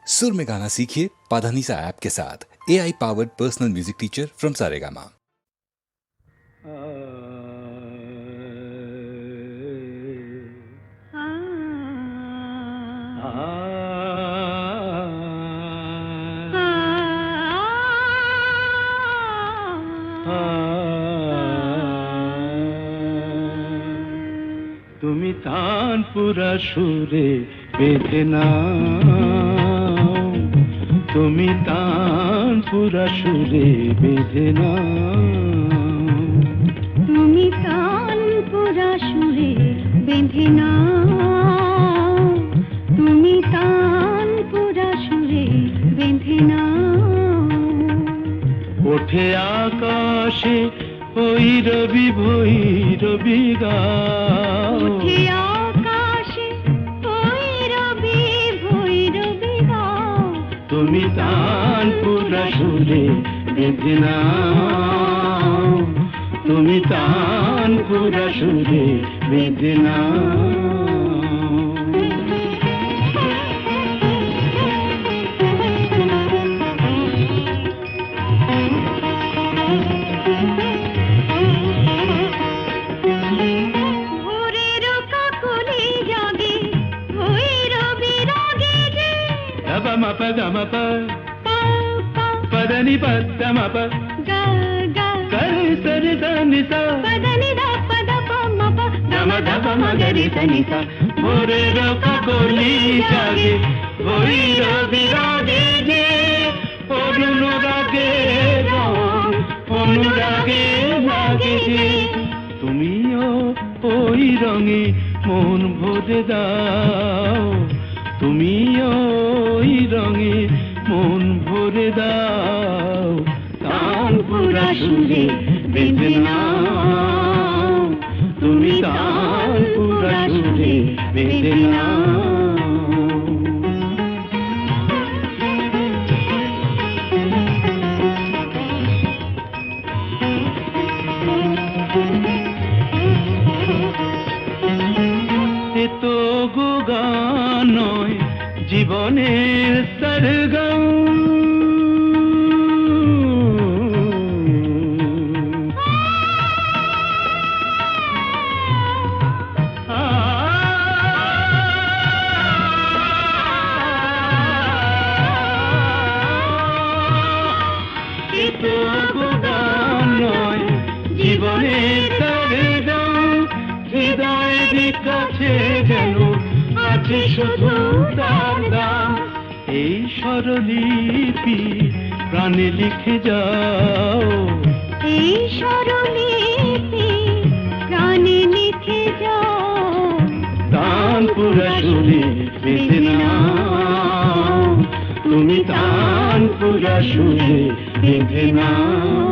सुर में गाना सीखिए पाधानीसा ऐप के साथ। AI powered personal music teacher from Saregama. তুমি তানপুরা সুরে বেঁধে নাও, তুমি তানপুরা সুরে বেঁধে নাও, তুমি তানপুরা সুরে বেঁধে নাও, তুমি তানপুরা সুরে বেঁধে নাও। ওঠে আকাশে ভৈরবী ভৈরবী গাও, ওঠে আকাশে ভৈরবী ভৈরবী গাও, তুমি তানপুরা সুরে বেঁধে নাও, তুমি তানপুরা সুরে বেঁধে নাও। గమప పదని పద్దమప గరి సరి దని స పదని ద పద పమ ప గమ ధప మగరి దని స ভোরের কাকলি জাগে ভৈরবী রাগে যে অনুরাগে রং অনুরাগে লাগে যে, তুমিও ওই রঙে মন ভরে দাও, তুমিও ওই রঙে মন ভরে দাও, তানপুরা সুরে বেঁধে নাও, তুমি তানপুরা সুরে বেঁধে নাও। এ তো গো গান নয়, জীবনের সরগম, জীবনের সরগম, হৃদয়ের কাছে যেন আছে শুধু তার দাম। এই স্বরলিপি প্রাণে লিখে যাও, এই স্বরলিপি প্রাণে লিখে যাও, তানপুরা সুরে বেঁধে নাও, তুমি তানপুরা সুরে বেঁধে নাও।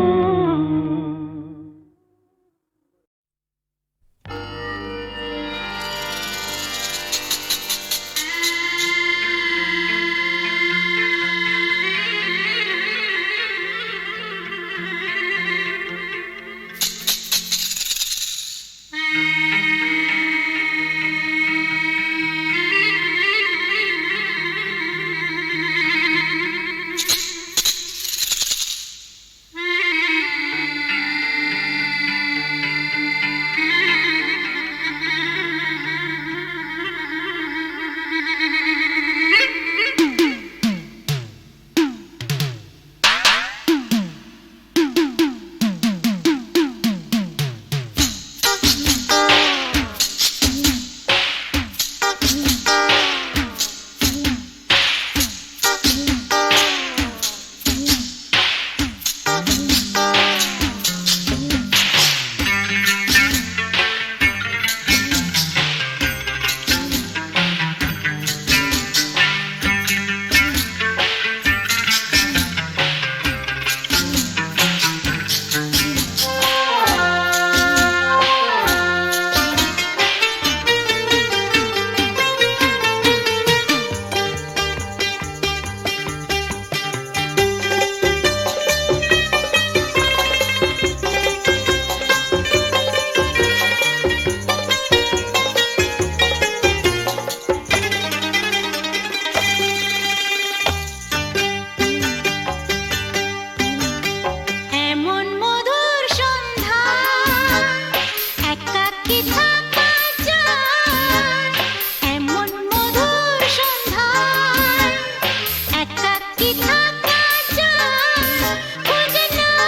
থাকা যায় খুঁজে নাও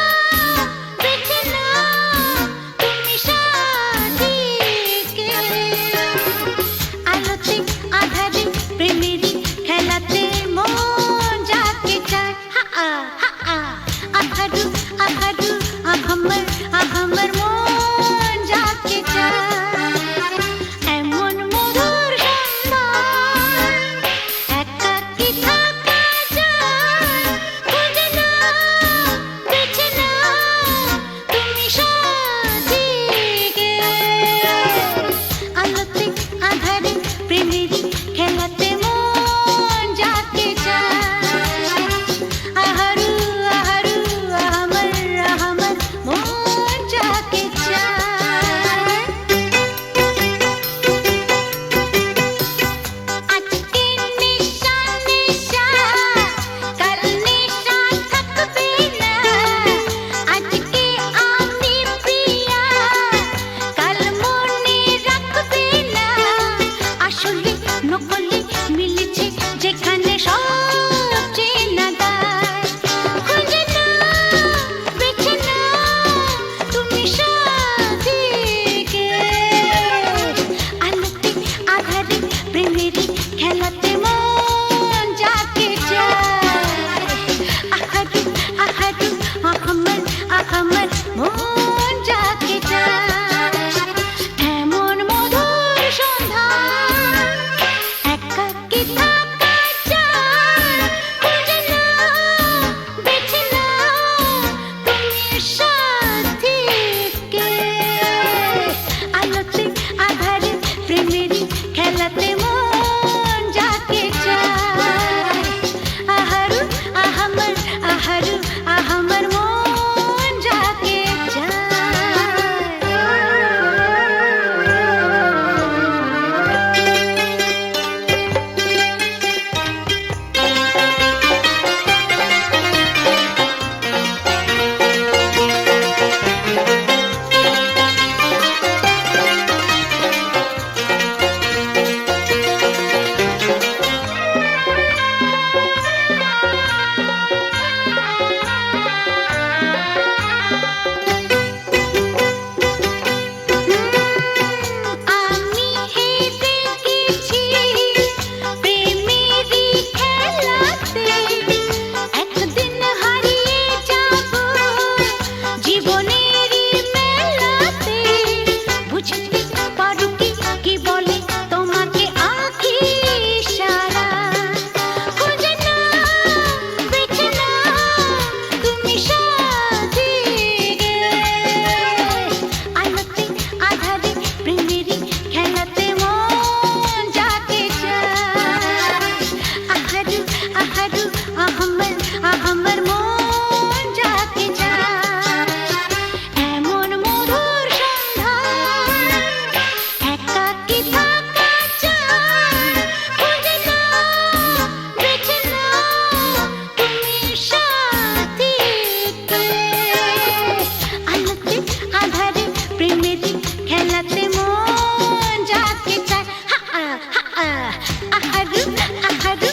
বেছে নাও তুমি সাথীকে আলোতে আধারে প্রেমেরই খেলাতে মন যাকে চায় হা হা আহারু আহারু আহামর মন যাকে চায় এমন মধুর সন্ধান একাকী থাকা যায় খুঁজে নাও বেছে নাও তুমি সাথীকে আলোতে আধারে প্রেমেরই খেলাতে মন যাকে চায় আহারু আহারু আহামর মন যাকে চায় আজকে নিশা নিশা কাল নিশা থাকবে না আজকে আমি প্রিয়া কাল মনে রাখবে না আসলে নকলে মিলেছে যেখানে সব চেনা দায় খুঁজে নাও বেছে নাও তুমি সাথীকে আলোতে আধারে প্রেমেরই খেলাতে মন যাকে চায় আহারু আহারু আহামর মন যাকে চায় এমন মধুর সন্ধান একাকী থাকা যায় খুঁজে নাও বেছে নাও তুমি সাথীকে আলোতে আধারে প্রেমেরই খেলাতে মন যাকে চায় আহারু আহামর মন যাকে আমি হেরে গেছি প্রেমেরই খেলাতে একদিন হারিয়ে যাব জীবনেরই মেলাতে বুঝতে পারো কি বলে তোমাকে আঁখি ইশারা খুঁজে নাও বেছে নাও তুমি সাথীকে আলোতে আধারে প্রেমেরই খেলাতে মন যাকে চায় আহারু আহারু আহামর মন যাকে চায় এমন মধুর সন্ধান একাকী থাকা যায় খুঁজে নাও বেছে নাও তুমি সাথীকে আলোতে আধারে প্রেমেরই খেলাতে মন যাকে চায় আহারু আহারু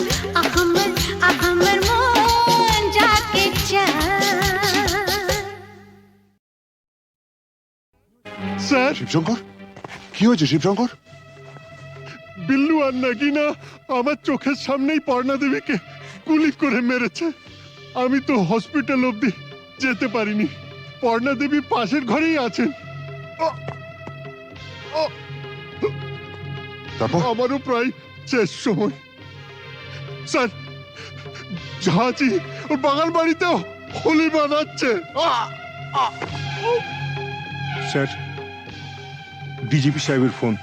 আহামর মন যাকে চায় স্যার শিবশঙ্কর কি হয়েছে শিবশঙ্কর? বিল্লু আর নাগিনা আমার চোখের সামনেই পর্ণা দেবীকে গুলি করে মেরেছে আমি তো হসপিটাল অবধি যেতে পারিনি পর্ণা দেবী পাশের ঘরেই আছেন তারপর আমারও প্রায় শেষ সময় স্যার ঝাঁচি ওর বাগান বাড়িতেও হোলি বানাচ্ছে স্যার ডিজিপি সাহেবের ফোন।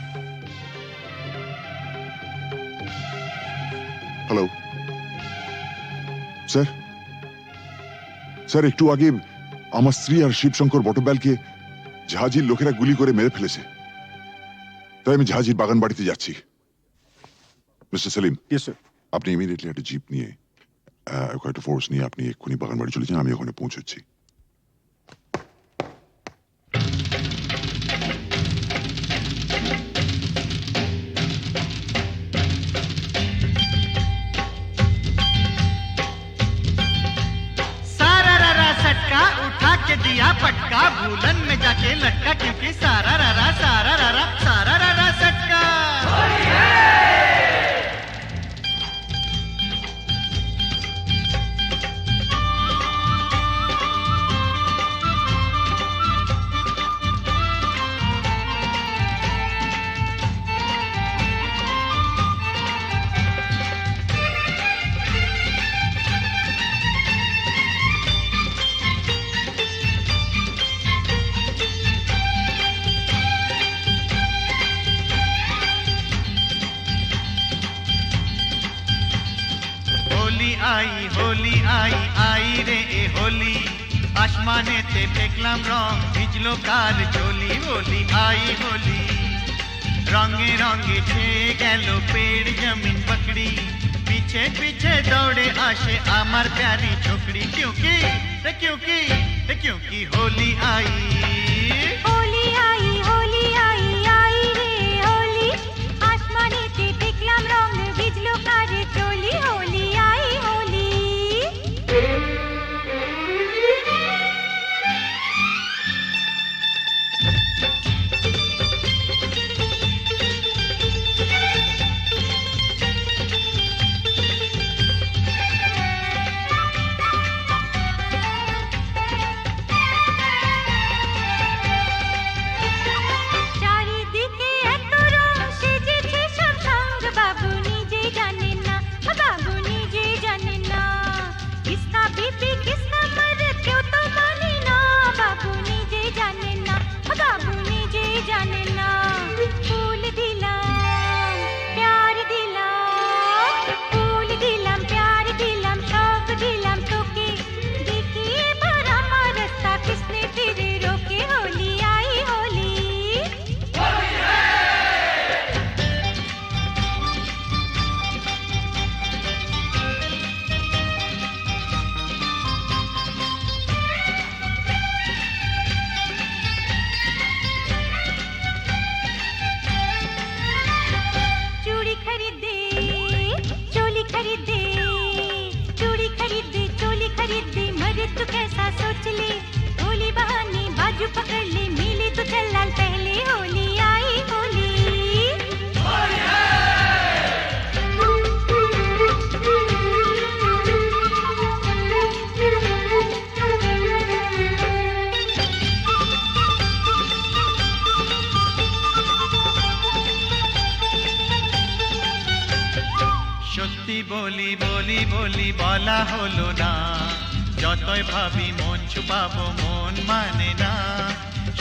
হ্যালো স্যার, স্যার একটু আগে আমার স্ত্রী আর শিবশঙ্কর বটব্যালকে জাহাজির লোকেরা গুলি করে মেরে ফেলেছে, তাই আমি জাহাজির বাগান বাড়িতে যাচ্ছি। Mister Selim, yes sir. আপনি ইমিডিয়েটলি একটা জিপ নিয়ে একটা ফোর্স নিয়ে আপনি এক্ষুনি বাগান বাড়ি চলে যান, আমি ওখানে পৌঁছচ্ছি। के दिया पटका, भूलन में जाके लटका, क्योंकि सारा रारा सटका। होली आई आई रे ए होली, आसमानेते देखলাম রং, ভিজলো কার চলি। হোলি आई होली, रंगे रंगे ছেয়ে গেল পেड़ जमीन पकड़ी, पीछे पीछे दौड़े आशे আমার प्यारी छोकरी। क्योंकि होली आई, होली आई होली आई आई रे होली, आसमानेते देखलाম রং, ভিজলো কার চলি। होली आई होली। চারিদিকে এত রং সেজেছে সব সঙ্গ, বাবু নিজেই জানেন না, বাবু নিজেই জানেন না। কিসকা বিপি কিসকা মরদ কেউ তো মানে না, বাবু নিজেই জানেন না, বাবু নিজেই জানেন না। ফুল দিলাম প্যার দিলাম, ফুল দিলাম প্যার দিলাম, সব দিলাম তোকে, দেখি এবার আমার রাস্তা কিসনে ফিরে রোকে। होली आई होली। चूड़ी खरीदे चोली खरीदे, चूड़ी खरीदे चोली खरीदे, मरे तू कैसा सोच ले, होली बहाने बाजू पकड़ ले, मिले तो चल लाल पहले। होली आई होली। সত্যি বলি বলি বলি বলা হলো না, যতই ভাবি মন ছুপাবো মন মানে না।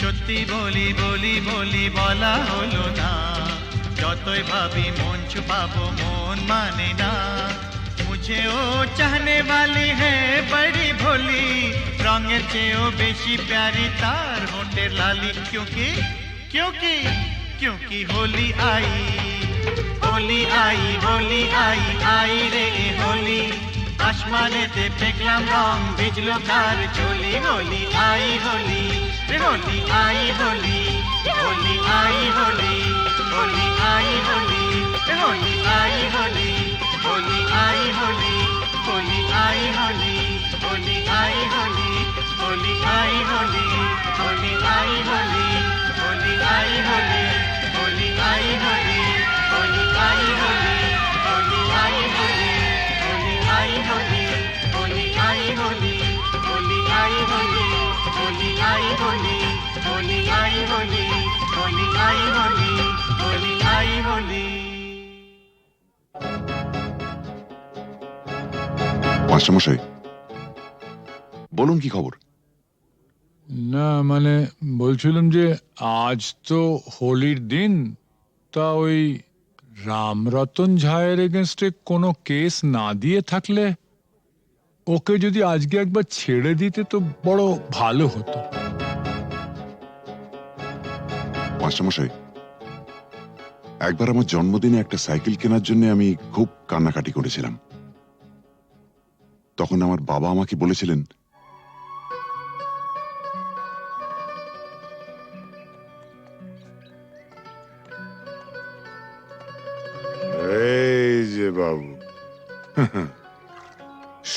সত্যি বলি বলি বলি বলা হলো না, যতই ভাবি মন ছুপাবো মন মানে না। मुझे ओ चाहने वाली है बड़ी भोली, रंगेर চেয়েও বেশি प्यारी तार होठेर लाली। क्योंकि होली आई होली आई होली आई आई रे ए होली, आसमानेते देखलाम रং, ভিজলো কার চলি। होली आई होली रे होली आई होली, होली आई होली, होली आई होली रे होली आई होली, होली आई होली, होली आई होली, होली आई होली, होली आई होली, होली आई होली, होली आई होली, होली आई होली, होली आई होली, होली आई होली, होली आई होली, होली आई होली, होली आई होली, होली आई होली, होली आई होली, होली आई होली, होली आई होली। মাস্টারমশাই বলুন, কি খবর? না মানে বলছিলাম যে আজ তো হোলির দিন, তা ওই রামরতন ঝায়ের এগেনস্টে কোনো কেস না দিয়ে থাকলে ওকে যদি আজকে একবার ছেড়ে দিতে তো বড় ভালো হতো। মাস্টারমশাই, একবার আমার জন্মদিনে একটা সাইকেল কেনার জন্য আমি খুব কান্নাকাটি করেছিলাম। তখন আমার বাবা আমাকে বলেছিলেন, এই যে বাবু,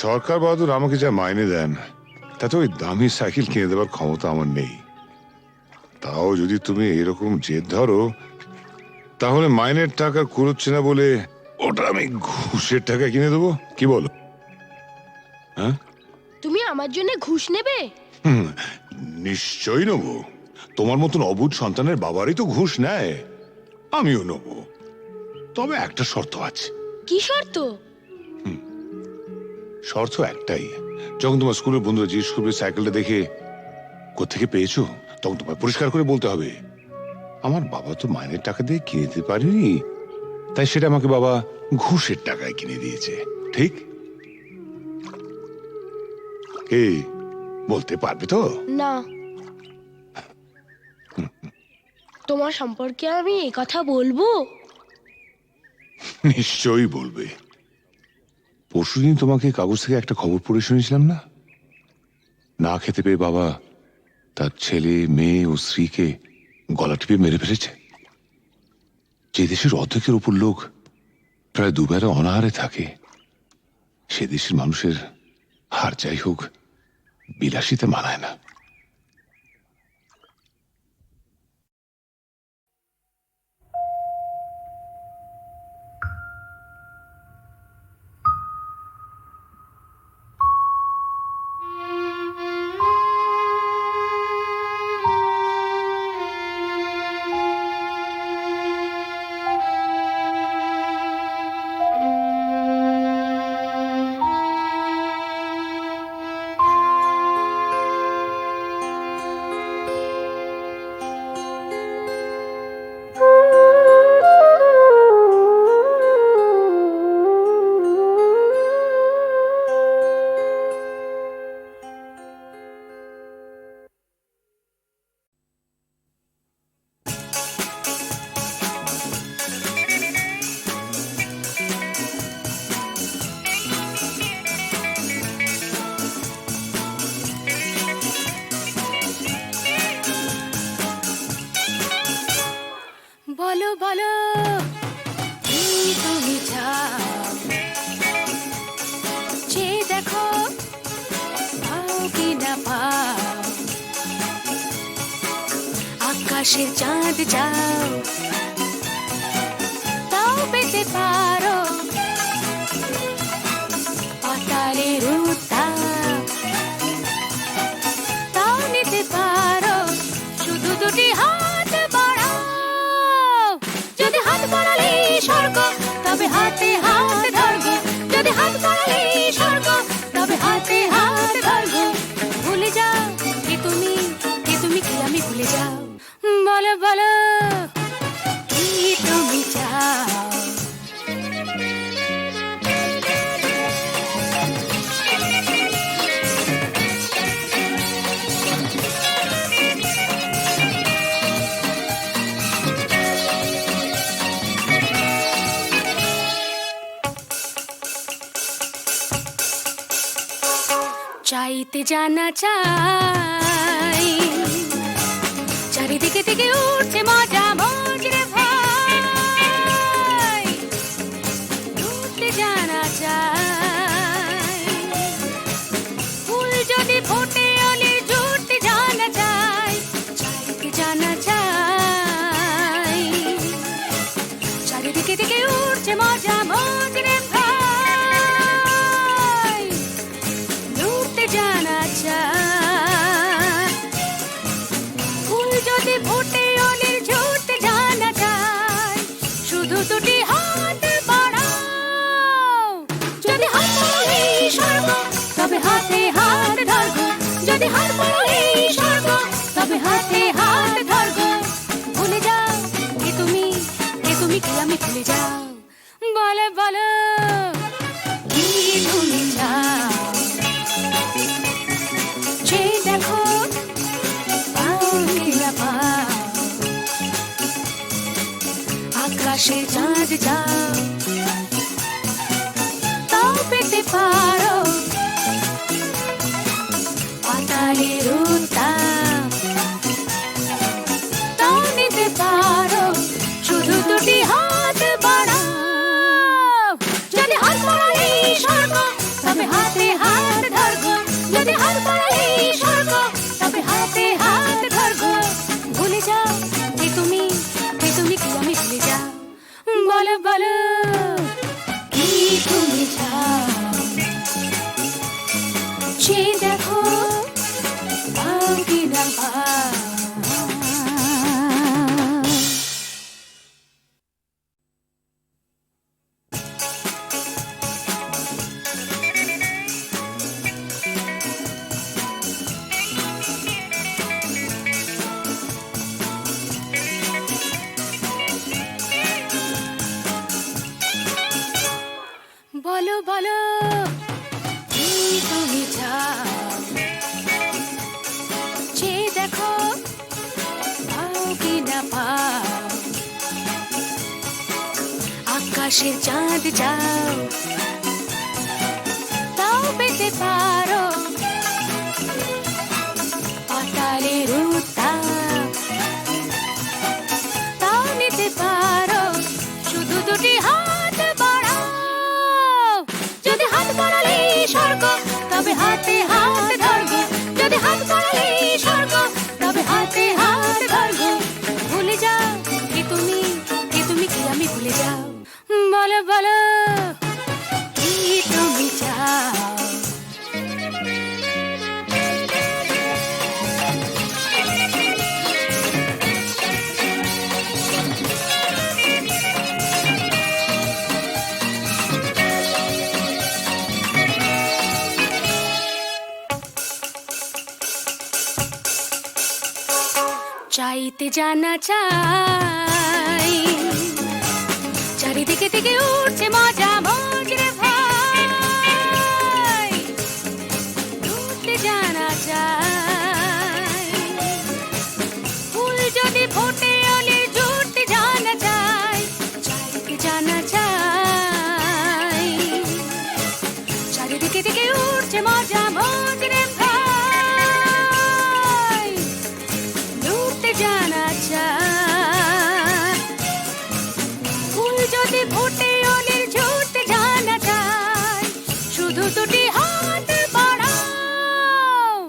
সরকার বাহাদুর আমাকে যা মাইনে দেন তাতে ওই দামি সাইকেল কিনে দেওয়ার ক্ষমতা আমার নেই। তাও যদি তুমি এরকম জেদ ধরো, তাহলে মাইনের টাকা কুড়োচ্ছে না বলে ওটা আমি ঘুষের টাকা কিনে দেবো, কি বলো? হ্যাঁ, তুমি আমার জন্য ঘুষ নেবে? নিশ্চয়ই নেবো। তোমার মতন অবুঝ সন্তানের বাবারই তো ঘুষ নেয়, আমিও নেবো। তবে একটা শর্ত আছে। কি শর্ত? শর্ত একটাই, যখন তোমার স্কুলের বন্ধুরা জিজ্ঞেস করবে সাইকেলটা দেখে কোত্থেকে পেয়েছো, তখন তোমায় পরিষ্কার করে বলতে হবে, আমার বাবা তো মাইনের টাকা দিয়ে কিনে দিতে পারেনি, তাই সেটা আমাকে বাবা ঘুষের টাকায় কিনে দিয়েছে। ঠিক? এই বলতে পারবে তো? না। তোমার সম্পর্কে আমি এই কথা বলবো? নিশ্চয়ই বলবে। পরশুদিন তোমাকে কাগজ থেকে একটা খবর পড়ে শুনেছিলাম না? না খেতে পেয়ে বাবা তার ছেলে, মেয়ে ও স্ত্রীকে গলা টিপে মেরে ফেলেছে। যে দেশের অর্ধেকের উপর লোক প্রায় দুবেলা অনাহারে থাকে, সে দেশের মানুষের হার যাই হোক বিলাসিতে মানায় না। বলো বলো কি তুমি চাও, যে দেখো পাও কি না পাও, আকাশের চাঁদ যাও তাও পেতে পারো, পাতালের উত্তাপ তাও নিতে পারো, শুধু দুটি হাত বাড়াও। যদি হাত বাড়ালে স্বর্গ, তবে হাতে হাত ধরবো। যদি হাত বাড়ালে স্বর্গ, তবে হাতে হাত ধরবো। ভুলে যাও কে তুমি, কে তুমি, কি আমি ভুলে যাও। বলো বলো কি তুমি চাও। চাইতে জানা চাই, চারিদিকে থেকে উঠছে মজা মজরে ভাই। উঠতে জানা চাই, ফুল যদি ফোটে অলির জুটতে জানা চাই। চাইতে জানা চাই, চারিদিকে থেকে উঠছে মজা মজরে ভাই। উঠতে জানা চাই, ফুল যদি ফোটে অলির ঝুটতে জানা চাই। শুধু দুটি হাত বাড়াও। যদি হাত বাড়ালে স্বর্গ, তবে হাতে হাত ধরবো। যদি হাত বাড়ালে স্বর্গ, তবে হাতে হাত ধরবো। ভুলে যাও কে তুমি, কে তুমি, কি আমি ভুলে যাও। বলো বলো কি তুমি চাও, যে দেখো পাও কি না পাও, আকাশে চাঁদ যাও তাও পেতে পারো, পাতালের উত্তাপ তাও নিতে পারো। শুধু দুটি হাত বাড়াও। যদি হাত বাড়ালে স্বর্গ, তবে হাতে হাত ধরবো। যদি হাত বাড়ালে চেয়ে দেখো পাও কি না পাও। বলো বলো কি তুমি চাও, চেয়ে দেখো পাও কি না পাও। আকাশের চাঁদ যাও তাও পেতে পারো, পাতালের উত্তাপ তাও নিতে পারো। শুধু দুটি হাত বাড়াও, যদি হাত বাড়ালে স্বর্গ তবে হাতে হাত ধরবো। যদি হাত বাড়ালে স্বর্গ তবে হাতে হাত ধরবো। ভুলে যাও কি তুমি কি আমি ভুলে যাও। বলো বলো কি তুমি চাও। চাইতে জানা চাই, চারিদিকে থেকে উঠছে মজা মজরে ভাই। উঠতে জানা চাই, ফুল যদি ফোটে অলির জুটতে জানা চাই। চাইতে জানা চাই, চারিদিকে থেকে উঠছে মজা মজরে ভাই। লুটতে জানা চাই, ফুল যদি ফোটে অলির ঝুটতে জানা চাই। শুধু দুটি হাত বাড়াও,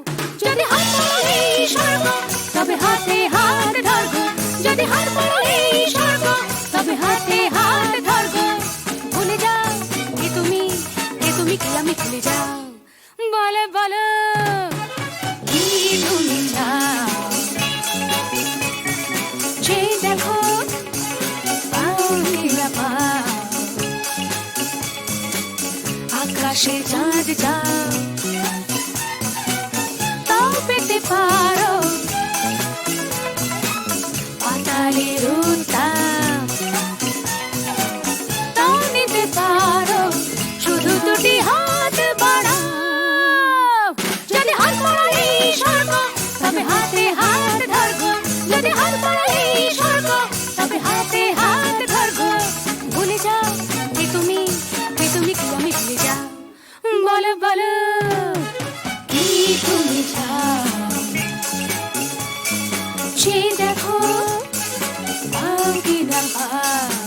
যদি হাত বাড়ালে স্বর্গ তবে হাতে হাত ধরবো। যদি হাত বাড়ালে স্বর্গ তবে হাতে হাত ধরবো। ভুলে যাও কি তুমি কি আমি ভুলে যাও। বলো বলো কি তুমি চাও, চেয়ে দেখো পাও কি না পাও। আকাশে চাঁদ যাও তাও পেতে পারো, পাতালের উত্তাপ তাও নিতে পারো। শুধু দুটি হাত বাড়াও, যদি হাত বাড়ালে স্বর্গ তবে হাতে হাত ধরবো। যদি হাত বাড়ালে স্বর্গ তবে হাতে হাত ধরবো। ভুলে যাও কি তুমি কি আমি ভুলে যাও। বলো বলো কি তুমি চাও, চেয়ে দেখো পাও কি না পাও।